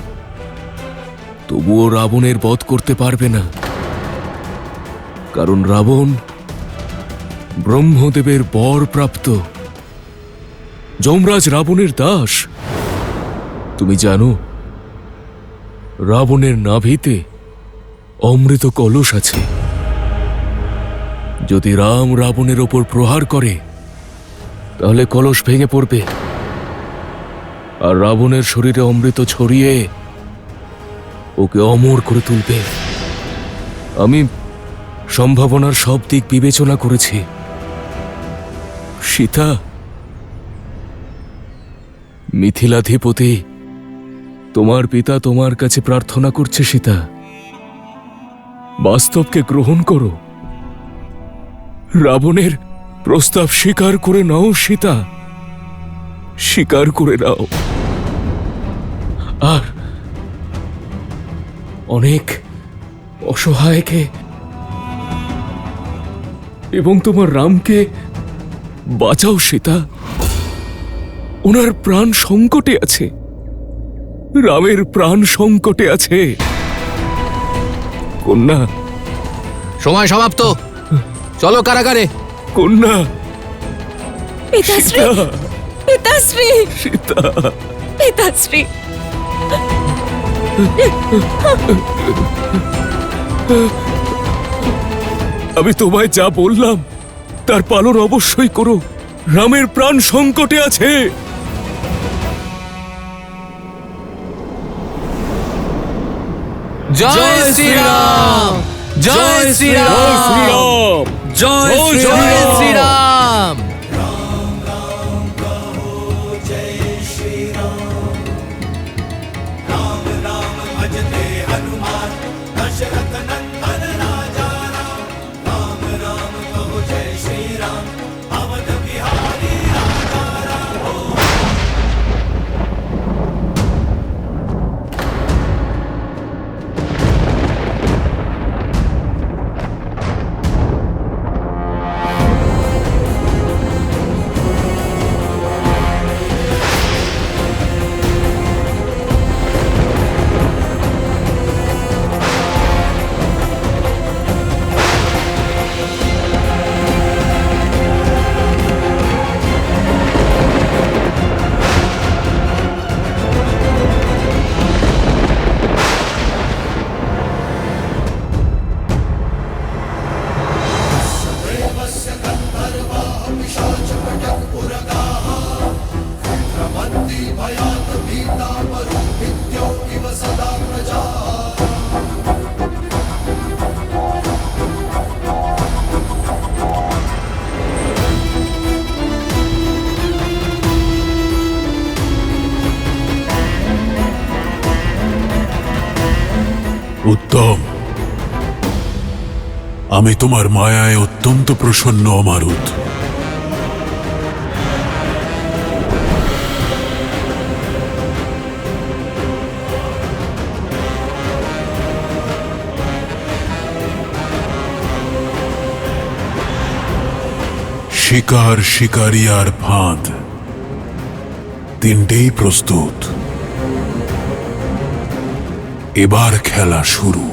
তবুও রাবণের বধ করতে পারবে না, কারণ রাবণ ব্রহ্মদেবের বর প্রাপ্ত। যমরাজ রাবণের দাস। তুমি জানো রাবণের নাভিতে অমৃত কলস আছে। যদি রাম রাবণের ওপর প্রহার করে তাহলে কলস ভেঙে পড়বে আর রাবণের শরীরে অমৃত ছড়িয়ে ওকে অমর করে তুলবে। আমি সম্ভাবনার সব দিক বিবেচনা করেছি। সীতা, মিথিলাধিপতি তোমার পিতা তোমার কাছে প্রার্থনা করছে। সীতা, বাস্তবকে গ্রহণ করো। রাবণের প্রস্তাব স্বীকার করে নাও সীতা, স্বীকার করে নাও। আর অনেক অসহায়কে এবং তোমার রামকে বাঁচাও সীতা। ওনার প্রাণ সংকটে আছে, রামের প্রাণ সংকটে আছে। কন্যা, সময় সমাপ্ত, চলো কারাগারে। কন্যা, পিতাশ্রী, পিতাশ্রী, সীতা, পিতাশ্রী। আমি তোমায় যা বললাম তার পালন অবশ্যই করো। রামের প্রাণ সংকটে আছে। জয় শ্রীরাম, জয় শ্রীরাম, জয় শ্রীরাম। উত্তম, আমি তোমার মায়ায় অত্যন্ত প্রসন্ন অমারুত। শিকার, শিকারি আর ফাঁদ তিনটেই প্রস্তুত। এবার খেলা শুরু।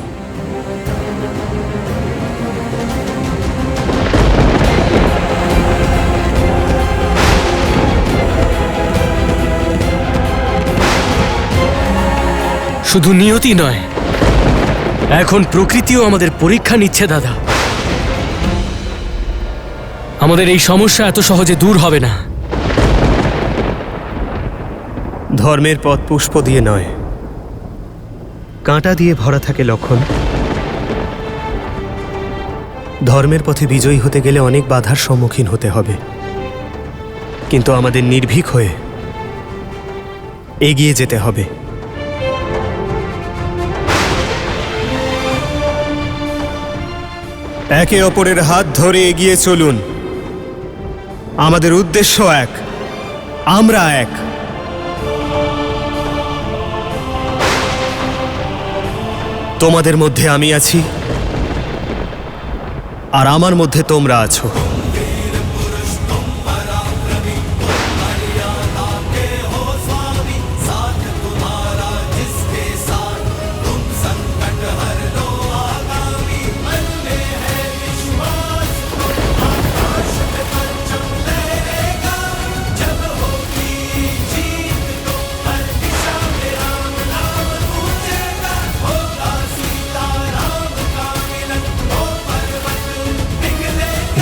শুধু নিয়তি নয়, এখন প্রকৃতিও আমাদের পরীক্ষা নিচ্ছে দাদা। আমাদের এই সমস্যা এত সহজে দূর হবে না। ধর্মের পথ পুষ্প দিয়ে নয়, কাঁটা দিয়ে ভরা থাকে লক্ষণ। ধর্মের পথে বিজয়ী হতে গেলে অনেক বাধার সম্মুখীন হতে হবে, কিন্তু আমাদের নির্ভীক হয়ে এগিয়ে যেতে হবে। একে অপরের হাত ধরে এগিয়ে চলুন। আমাদের উদ্দেশ্য এক, আমরা এক। তোমাদের মধ্যে আমি আছি, আর আমার মধ্যে তোমরা আছো।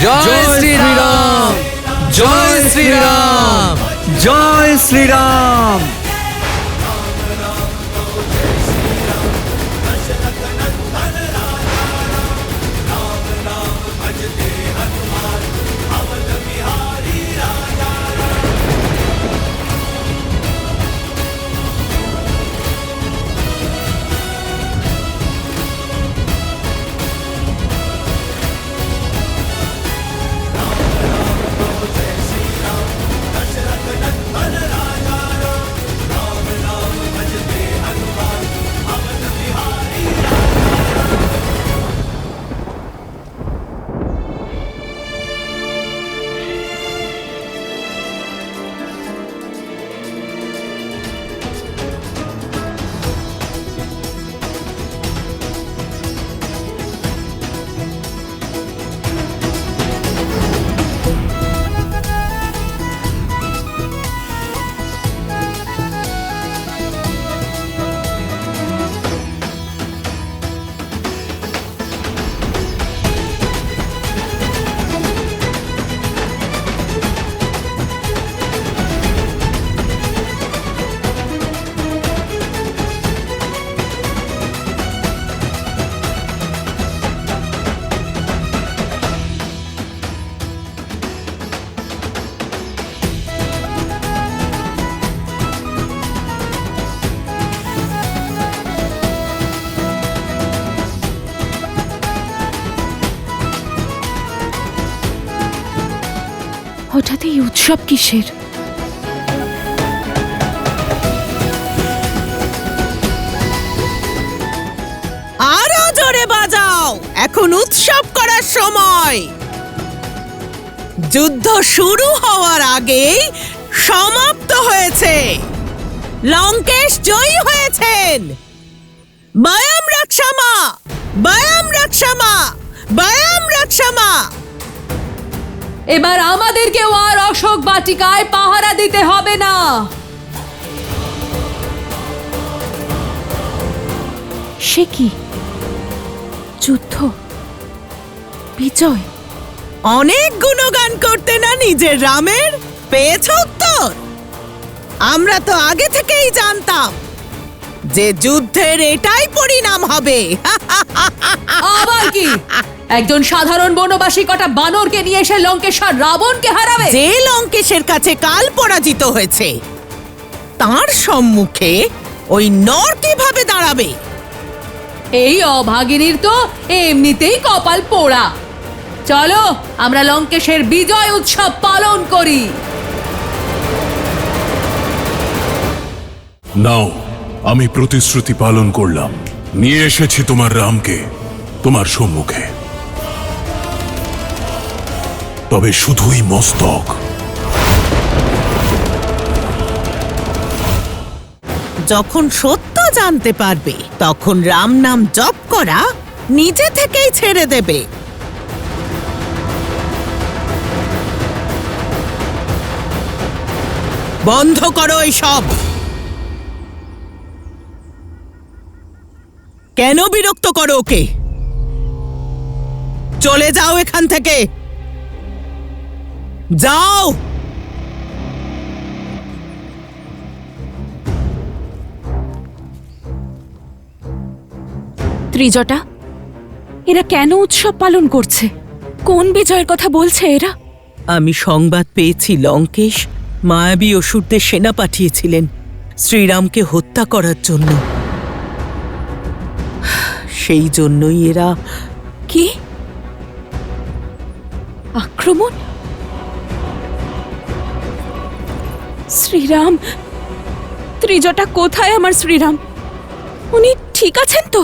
জয় শ্রীরাম, জয় শ্রীরাম, জয় শ্রীরাম। হঠাৎ এই উৎসব কিসের? আরো জোরে বাজাও, এখন উৎসব করার সময়। যুদ্ধ শুরু হওয়ার আগেই সমাপ্ত হয়েছে। লঙ্কেশ জয়ী হয়েছেন। বয়াম রক্ষামা, বয়াম রক্ষামা, বয়াম রক্ষামা। এবার আমাদেরকেও আর অশোক বাটিকায় পাহারা দিতে হবে না। সে কি যুদ্ধ, বিজয়? অনেক গুণগান করতে না নিজের রামের, পেয়েছ উত্তর। আমরা তো আগে থেকেই জানতাম যে যুদ্ধের এটাই পরিণাম হবে। আবার কি? একজন সাধারণ বনবাসী কটা বানরকে নিয়ে এসে লঙ্কেশ্বর রাবণকে হারাবে? যে লঙ্কেশের কাছে কাল পরাজিত হয়েছে, তার সম্মুখে ওই নর কিভাবে দাঁড়াবে? এই অভাগিনীর তো এমনিতেই কপাল পোড়া। চলো আমরা লঙ্কেশের বিজয় উৎসব পালন করি। নাও, আমি প্রতিশ্রুতি পালন করলাম। নিয়ে এসেছি তোমার রামকে তোমার সম্মুখে। তবে শুধুই মস্তক। যখন সত্য জানতে পারবে তখন রাম নাম জপ করা নিজে থেকেই ছেড়ে দেবে। বন্ধ করো এসব। কেন বিরক্ত করো ওকে? চলে যাও এখান থেকে, যাও। ত্রিজটা, এরা কেন উৎসব পালন করছে? কোন বিজয়ের কথা বলছে এরা? আমি সংবাদ পেয়েছি লঙ্কেশ মায়াবী অসুরদের সেনা পাঠিয়েছিলেন শ্রীরামকে হত্যা করার জন্য। সেই জন্যই এরা। কি আক্রমণ? শ্রীরাম, ত্রিজটা কোথায় আমার শ্রীরাম? উনি ঠিক আছেন তো?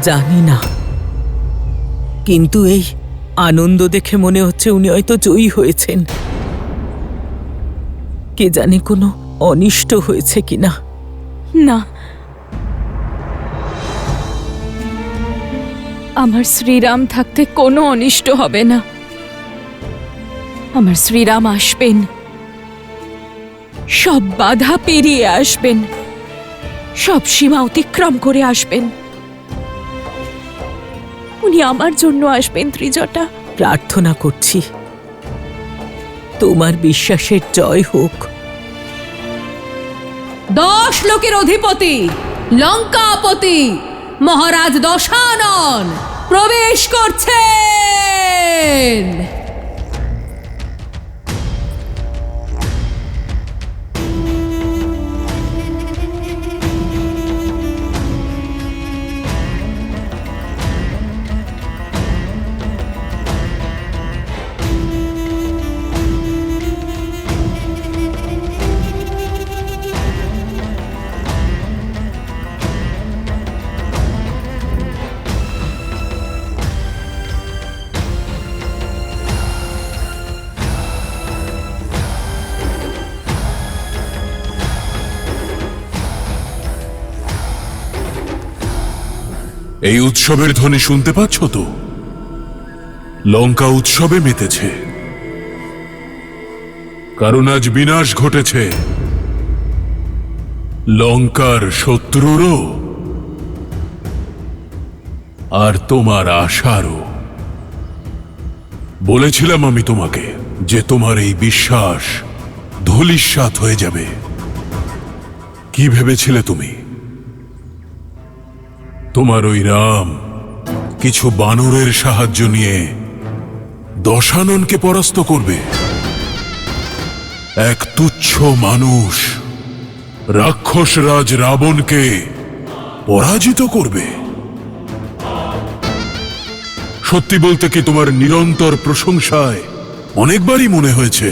জানি না, কিন্তু এই আনন্দ দেখে মনে হচ্ছে উনি হয়তো জয়ী হয়েছেন। কে জানে কোনো অনিষ্ট হয়েছে কিনা। না, আমার শ্রীরাম থাকতে কোনো অনিষ্ট হবে না। আমার শ্রীরাম আসবেন, সব বাধা পেরিয়ে আসবেন, সব সীমা অতিক্রম করে আসবেন। উনি আমার জন্য আসবেন ত্রিজটা। প্রার্থনা করছি তোমার বিশ্বাসের জয় হোক। 10 লোকের অধিপতি লঙ্কাপতি মহারাজ দশানন প্রবেশ করছেন। এই উৎসবের ধ্বনি শুনতে পাচ্ছ তো? লঙ্কা উৎসবে মেতেছে, কারণ আজ বিনাশ ঘটেছে লঙ্কার শত্রুরও আর তোমার আশারও। বলেছিলাম আমি তোমাকে যে তোমার এই বিশ্বাস ধূলিসাৎ হয়ে যাবে। কি ভেবেছিলে তুমি? তোমার ওই রাম কিছু বানরের সাহায্য নিয়ে দশাননকে পরাস্ত করবে? এক তুচ্ছ মানুষ রাক্ষসরাজ রাবণকে পরাজিত করবে? সত্যি বলতে কি তোমার নিরন্তর প্রশংসায় অনেকবারই মনে হয়েছে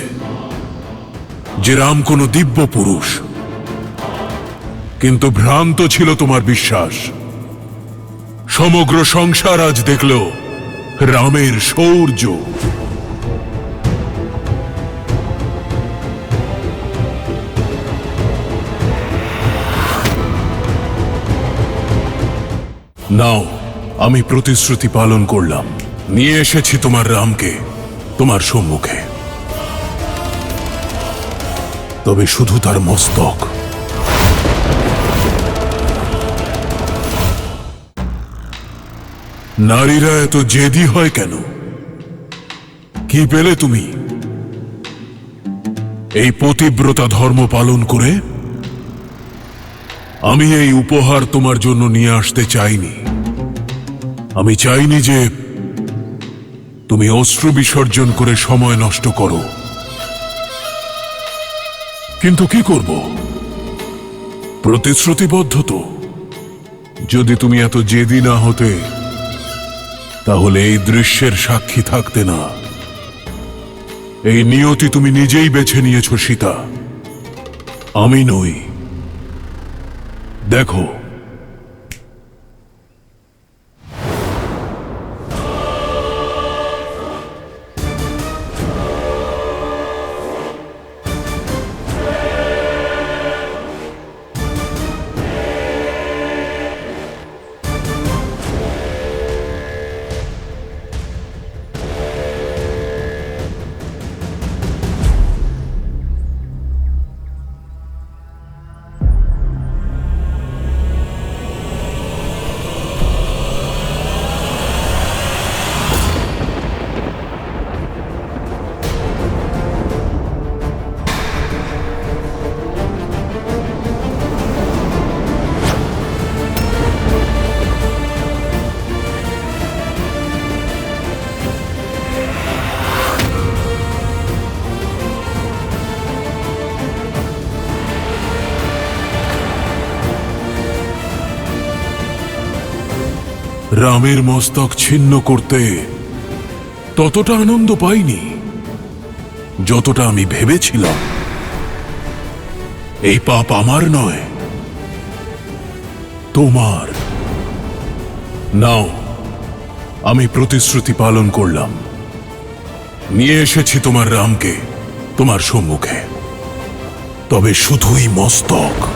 যে রাম কোনো দিব্য পুরুষ, কিন্তু ভ্রান্ত ছিল তোমার বিশ্বাস। সমগ্র সংসার আজ দেখল রামের শৌর্য। নাও, আমি প্রতিশ্রুতি পালন করলাম, নিয়ে এসেছি তোমার রামকে তোমার সম্মুখে। তবে শুধু তার মস্তক। নারীরা এত জেদি হয় কেন? কি পেলে তুমি এই পতিব্রতা ধর্ম পালন করে? আমি এই উপহার তোমার জন্য নিয়ে আসতে চাইনি। আমি চাইনি যে তুমি অশ্রু বিসর্জন করে সময় নষ্ট করো। কিন্তু কি করব? প্রতিশ্রুতিবদ্ধ তো। যদি তুমি এত জেদি না হতে তাহলে এই দৃশ্যের সাক্ষী থাকতে না। এই নিয়তি তুমি নিজেই বেছে নিয়েছ সীতা, আমি নই। দেখো, রামের মস্তক ছিন্ন করতে ততটা আনন্দ পাইনি যতটা আমি ভেবেছিলাম। এই পাপ আমার নয়, তোমার। নাও, আমি প্রতিশ্রুতি পালন করলাম, নিয়ে এসেছি তোমার রামকে তোমার সম্মুখে, তবে শুধুই মস্তক।